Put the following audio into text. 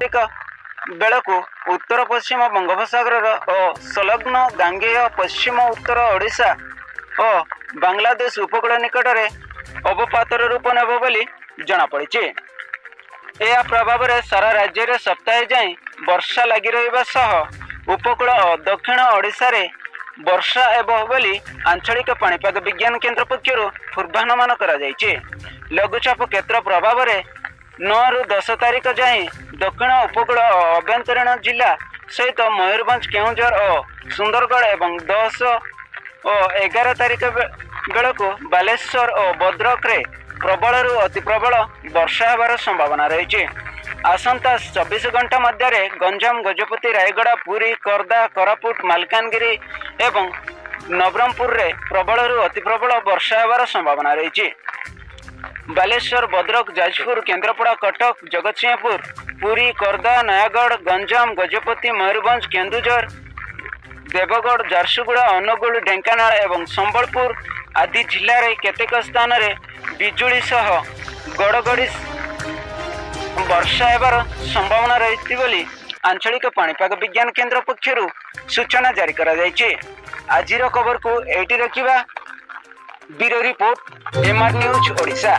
बेलू उत्तर पश्चिम बंगोपसागर और संलग्न गांगेय पश्चिम उत्तर ओडिशा और बांग्लादेश उपकूल निकट में अवपातर रूप नेब बोली जनापड़ी। यह प्रभाव में सारा राज्य में सप्ताहे जाए वर्षा लगी रहा उपकूल और दक्षिण ओडिशा रे वर्षा एवं बोली आंचलिक पाणीपाग विज्ञान केन्द्र पक्षर पूर्वानुमान करा जायछि। लघुचाप क्षेत्र प्रभाव में 9 ରୁ 10 तारीख जाए दक्षिण उपकूल और अभ्यंतरीण जिला सहित मयूरभंज केउंझर और सुंदरगढ़ एवं 10 और 11 तारीख बेलू बालेश्वर और भद्रक रे प्रबल अति प्रबल वर्षा होबार संभावना रही। आसंता 24 घंटा मध्य गंजाम गजपति रायगड़ा पुरी करदा कोरापुट मालकानगिरी एवं नवरंगपुर रे प्रबल अति प्रबल वर्षा होबार संभावना रही। बालेश्वर भद्रक जाजपुर केन्द्रापड़ा कटक जगतसिंहपुर पुरी करदा नयागढ़ गंजाम गजपति मयूरभंज केन्दुझर देवगढ़ झारसुगुड़ा अनुगुल ढेंकानाल एवं संबलपुर आदि जिले में केतेक स्थान रे बिजुली सह गड़गड़ी वर्षा होबार संभावना रही बोली आंचलिक पाणीपाग विज्ञान केन्द्र पक्षर सूचना जारी करा जायछि। आजिर खबर को एटी रखिबा bureau report MR news Odisha.